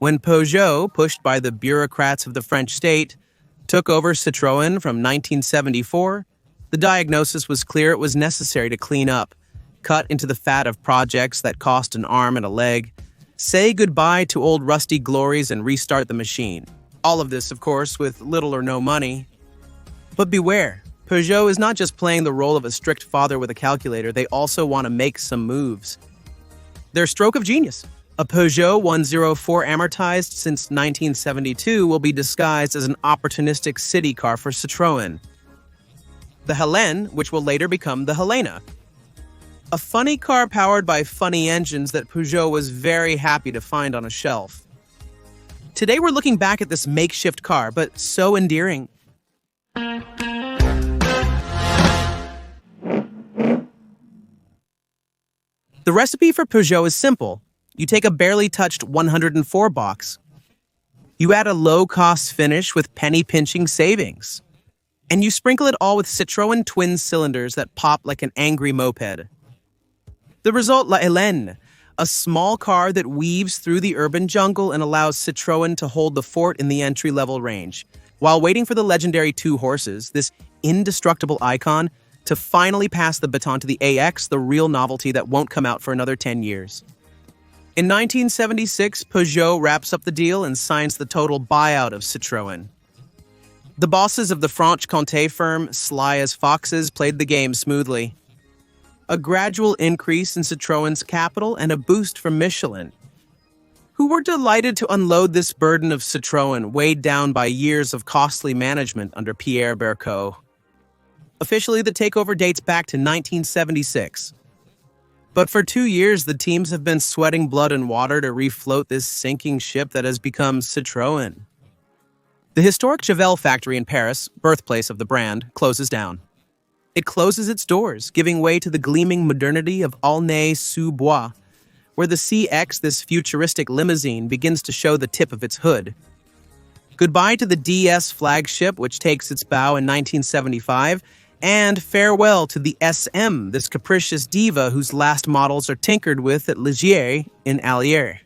When Peugeot, pushed by the bureaucrats of the French state, took over Citroën from 1974, the diagnosis was clear: it was necessary to clean up, cut into the fat of projects that cost an arm and a leg, say goodbye to old rusty glories and restart the machine. All of this, of course, with little or no money. But beware, Peugeot is not just playing the role of a strict father with a calculator, they also want to make some moves. Their stroke of genius. A Peugeot 104 amortized since 1972 will be disguised as an opportunistic city car for Citroën. The Helene, which will later become the Helena. A funny car powered by funny engines that Peugeot was very happy to find on a shelf. Today we're looking back at this makeshift car, but so endearing. The recipe for Peugeot is simple. You take a barely touched 104 box. You add a low-cost finish with penny-pinching savings. And you sprinkle it all with Citroën twin cylinders that pop like an angry moped. The result, La Hélène, a small car that weaves through the urban jungle and allows Citroën to hold the fort in the entry-level range, while waiting for the legendary two horses, this indestructible icon, to finally pass the baton to the AX, the real novelty that won't come out for another 10 years. In 1976, Peugeot wraps up the deal and signs the total buyout of Citroën. The bosses of the Franche-Comté firm, sly as foxes, played the game smoothly. A gradual increase in Citroën's capital and a boost from Michelin, who were delighted to unload this burden of Citroën, weighed down by years of costly management under Pierre Bercot. Officially, the takeover dates back to 1976. But for 2 years, the teams have been sweating blood and water to refloat this sinking ship that has become Citroën. The historic Chevelle factory in Paris, birthplace of the brand, closes down. It closes its doors, giving way to the gleaming modernity of Aulnay-sous-Bois, where the CX, this futuristic limousine, begins to show the tip of its hood. Goodbye to the DS flagship, which takes its bow in 1975, and farewell to the SM, this capricious diva whose last models are tinkered with at Ligier in Allier.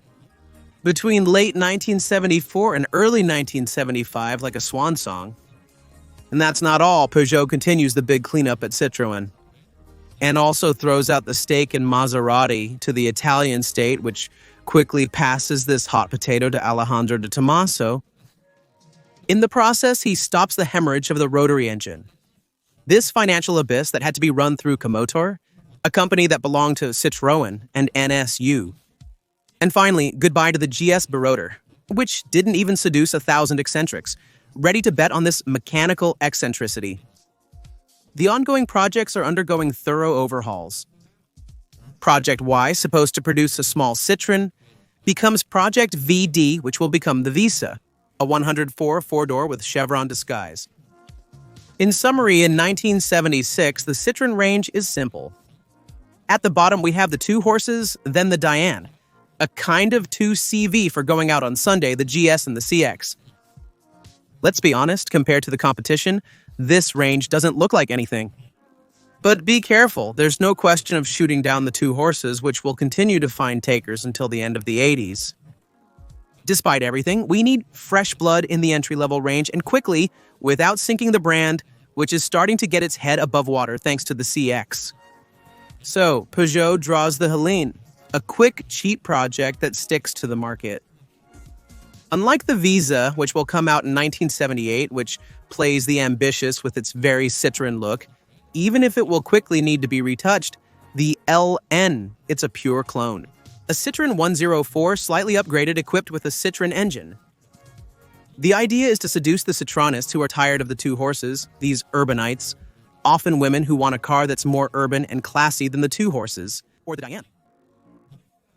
Between late 1974 and early 1975, like a swan song. And that's not all. Peugeot continues the big cleanup at Citroën, and also throws out the stake in Maserati to the Italian state, which quickly passes this hot potato to Alejandro de Tomaso. In the process, he stops the hemorrhage of the rotary engine. This financial abyss that had to be run through Comotor, a company that belonged to Citroën and NSU. And finally, goodbye to the GS Baroder, which didn't even seduce 1,000 eccentrics, ready to bet on this mechanical eccentricity. The ongoing projects are undergoing thorough overhauls. Project Y, supposed to produce a small Citroën, becomes Project VD, which will become the Visa, a 104 four-door with chevron disguise. In summary, in 1976, the Citroën range is simple. At the bottom, we have the two horses, then the Diane, a kind of 2CV for going out on Sunday, the GS and the CX. Let's be honest, compared to the competition, this range doesn't look like anything. But be careful, there's no question of shooting down the two horses, which will continue to find takers until the end of the 80s. Despite everything, we need fresh blood in the entry-level range, and quickly, without sinking the brand, which is starting to get its head above water thanks to the CX. So, Peugeot draws the Helene, a quick, cheap project that sticks to the market. Unlike the Visa, which will come out in 1978, which plays the ambitious with its very Citroën look, even if it will quickly need to be retouched, the LN, it's a pure clone. A Citroën 104 slightly upgraded, equipped with a Citroën engine. The idea is to seduce the Citronists who are tired of the two horses, these urbanites, often women who want a car that's more urban and classy than the two horses, or the Diane.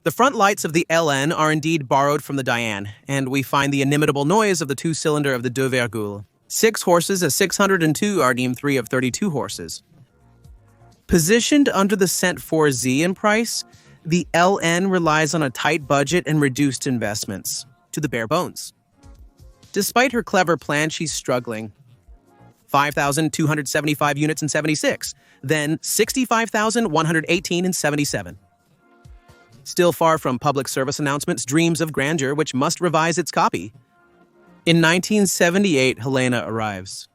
The front lights of the LN are indeed borrowed from the Diane, and we find the inimitable noise of the two-cylinder of the Deux Virgule. 6 horses, a 602 RDM 3 of 32 horses. Positioned under the Cent 4Z in price, the LN relies on a tight budget and reduced investments, to the bare bones. Despite her clever plan, she's struggling. 5,275 units in 76, then 65,118 in 77. still far from public service announcements' dreams of grandeur, which must revise its copy. In 1978, Helena arrives.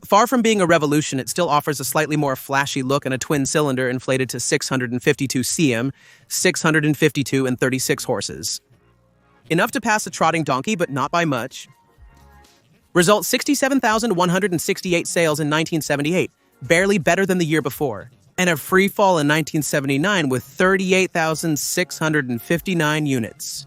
Far from being a revolution, it still offers a slightly more flashy look and a twin-cylinder inflated to 652 cm, 652 and 36 horses. Enough to pass a trotting donkey, but not by much. Result 67,168 sales in 1978, barely better than the year before, and a free fall in 1979 with 38,659 units.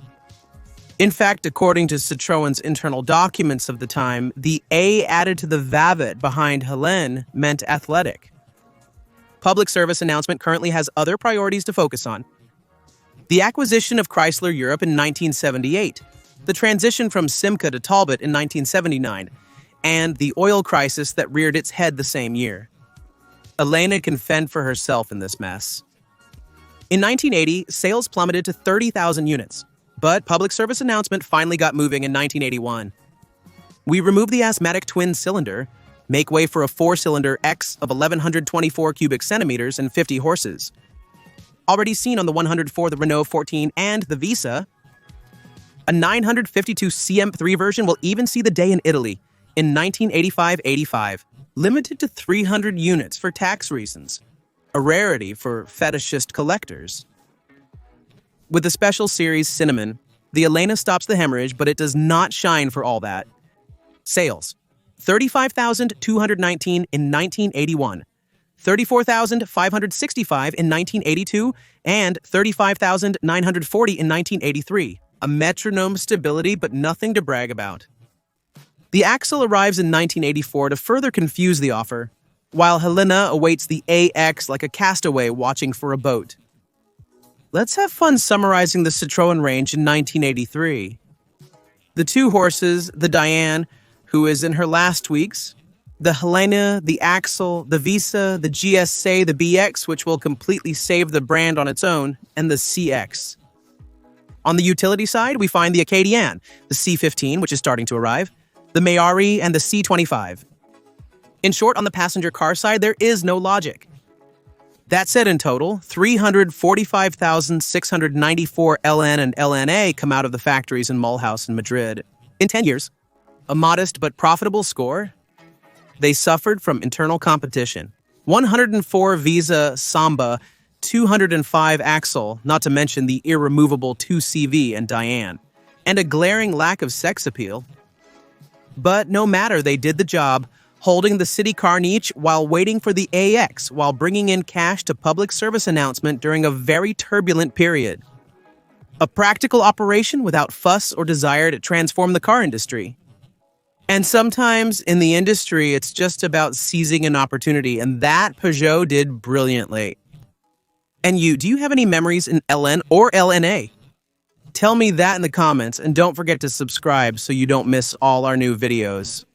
In fact, according to Citroën's internal documents of the time, the A added to the Vavet behind Hélène meant athletic. Public service announcement currently has other priorities to focus on. The acquisition of Chrysler Europe in 1978, the transition from Simca to Talbot in 1979, and the oil crisis that reared its head the same year. Elena can fend for herself in this mess. In 1980, sales plummeted to 30,000 units. But public service announcement finally got moving in 1981. We removed the asthmatic twin-cylinder, make way for a four-cylinder X of 1,124 cubic centimeters and 50 horses. Already seen on the 104, the Renault 14, and the Visa, a 952 CM3 version will even see the day in Italy in 1985-85, limited to 300 units for tax reasons, a rarity for fetishist collectors. With the special series Cinnamon, the Elena stops the hemorrhage, but it does not shine for all that. Sales: 35,219 in 1981, 34,565 in 1982, and 35,940 in 1983. A metronome stability, but nothing to brag about. The Axle arrives in 1984 to further confuse the offer, while Helena awaits the AX like a castaway watching for a boat. Let's have fun summarizing the Citroën range in 1983. The two horses, the Diane, who is in her last weeks, the Helena, the Axle, the Visa, the GSA, the BX, which will completely save the brand on its own, and the CX. On the utility side, we find the Acadian, the C15, which is starting to arrive, the Mayari, and the C25. In short, on the passenger car side, there is no logic. That said, in total, 345,694 LN and LNA come out of the factories in Mulhouse and Madrid. In 10 years, a modest but profitable score. They suffered from internal competition. 104 Visa Samba, 205 Axle, not to mention the irremovable 2CV and Diane, and a glaring lack of sex appeal. But no matter, they did the job, holding the city car niche while waiting for the AX, while bringing in cash to public service announcement during a very turbulent period. A practical operation without fuss or desire to transform the car industry. And sometimes in the industry, it's just about seizing an opportunity, and that Peugeot did brilliantly. And you, do you have any memories in LN or LNA? Tell me that in the comments, and don't forget to subscribe so you don't miss all our new videos.